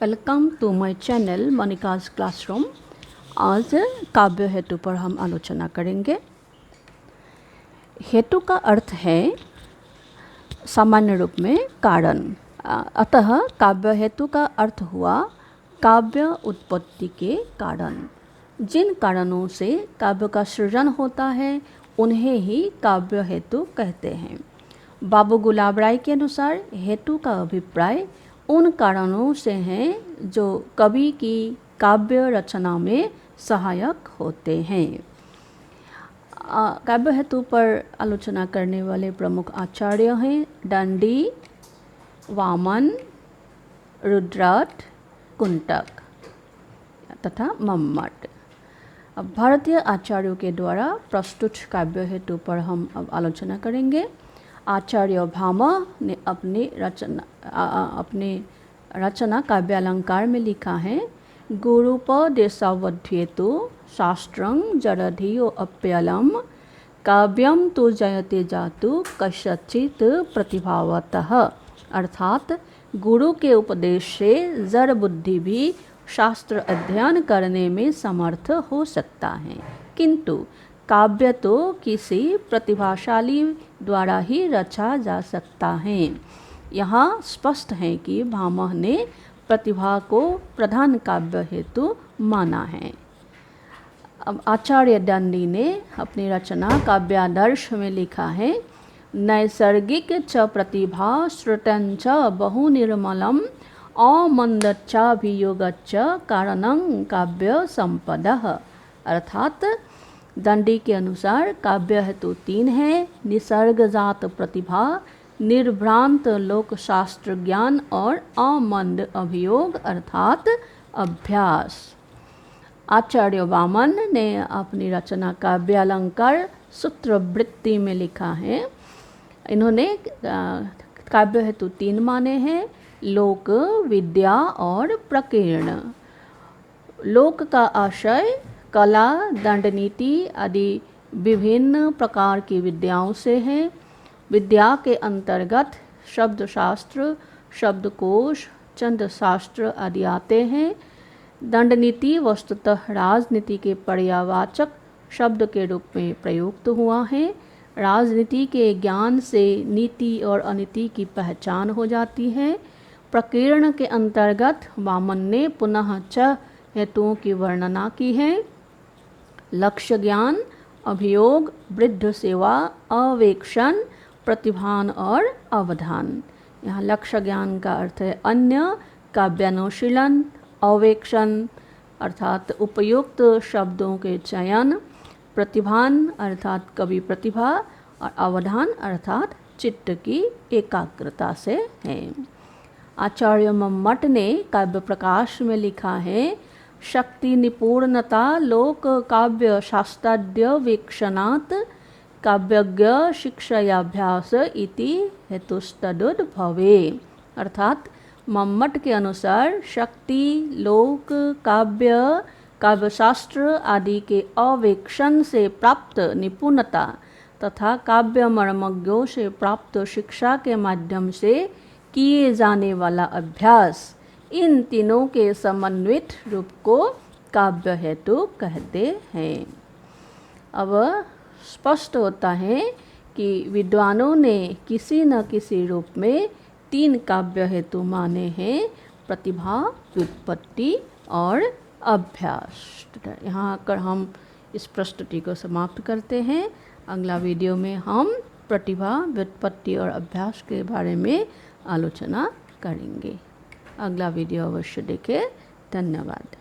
Welcome to my channel Monika's classroom. आज काव्य हेतु पर हम आलोचना करेंगे। हेतु का अर्थ है सामान्य रूप में कारण। अतः काव्य हेतु का अर्थ हुआ काव्य उत्पत्ति के कारण। जिन कारणों से काव्य का सृजन होता है उन्हें ही काव्य हेतु कहते हैं। बाबू गुलाब राय के अनुसार हेतु का अभिप्राय उन कारणों से हैं जो कवि की काव्य रचना में सहायक होते हैं। काव्य हेतु पर आलोचना करने वाले प्रमुख आचार्य हैं दंडी, वामन, रुद्रट, कुंतक तथा मम्मट। अब भारतीय आचार्यों के द्वारा प्रस्तुत काव्य हेतु पर हम अब आलोचना करेंगे। आचार्य भामा ने अपनी रचना काव्यालंकार में लिखा है, गुरुपदेशावध्येतु शास्त्रं जरधियो अप्यलम काव्यम तो जयते जातु कस्यचित् प्रतिभावतः। अर्थात गुरु के उपदेश से जड़ बुद्धि भी शास्त्र अध्ययन करने में समर्थ हो सकता है, किंतु काव्य तो किसी प्रतिभाशाली द्वारा ही रचा जा सकता है। यहाँ स्पष्ट है कि भामह ने प्रतिभा को प्रधान काव्य हेतु माना है। अब आचार्य दंडी ने अपनी रचना काव्यादर्श में लिखा है, नैसर्गिक च प्रतिभा श्रुतं च बहु निर्मलम अमंदच्चाभियोगच्च कारणं काव्य संपदः। अर्थात दंडी के अनुसार काव्य हेतु तीन है, निसर्गजात प्रतिभा, निर्भ्रांत लोक शास्त्र ज्ञान और अमंद अभियोग अर्थात अभ्यास। आचार्य वामन ने अपनी रचना काव्यालंकार सूत्रवृत्ति में लिखा है, इन्होंने काव्य हेतु तीन माने हैं, लोक, विद्या और प्रकीर्ण। लोक का आशय कला, दंड नीति आदि विभिन्न प्रकार की विद्याओं से है। विद्या के अंतर्गत शब्दशास्त्र, शब्दकोश, छंदशास्त्र आदि आते हैं। दंड नीति वस्तुतः राजनीति के पर्यावाचक शब्द के रूप में प्रयुक्त हुआ है। राजनीति के ज्ञान से नीति और अनीति की पहचान हो जाती है। प्रकीर्ण के अंतर्गत वामन ने पुनः 6 हेतुओं की वर्णना की है, लक्ष्य ज्ञान, अभियोग, वृद्ध सेवा, अवेक्षण, प्रतिभान और अवधान। यहाँ लक्ष्य ज्ञान का अर्थ है अन्य, काव्यानुशीलन, अवेक्षण अर्थात उपयुक्त शब्दों के चयन, प्रतिभान अर्थात कवि प्रतिभा और अवधान अर्थात चित्त की एकाग्रता से है। आचार्य मम्मट ने काव्य प्रकाश में लिखा है, शक्ति निपूर्णता लोक काव्य शास्त्राद्य वीक्षणात् काव्यज्ञ शिक्षयाभ्यास इति हेतुस्तदुद्भवे। अर्थात मम्मट के अनुसार शक्ति, लोक, काव्य, काव्यशास्त्र आदि के अवेक्षण से प्राप्त निपुणता तथा काव्य मर्मज्ञों से प्राप्त शिक्षा के माध्यम से किए जाने वाला अभ्यास, इन तीनों के समन्वित रूप को काव्य हेतु कहते हैं। अब स्पष्ट होता है कि विद्वानों ने किसी न किसी रूप में 3 काव्य हेतु माने हैं, प्रतिभा, व्युत्पत्ति और अभ्यास। यहाँ आकर हम इस प्रस्तुति को समाप्त करते हैं। अगला वीडियो में हम प्रतिभा, व्युत्पत्ति और अभ्यास के बारे में आलोचना करेंगे। अगला वीडियो अवश्य देखें। धन्यवाद।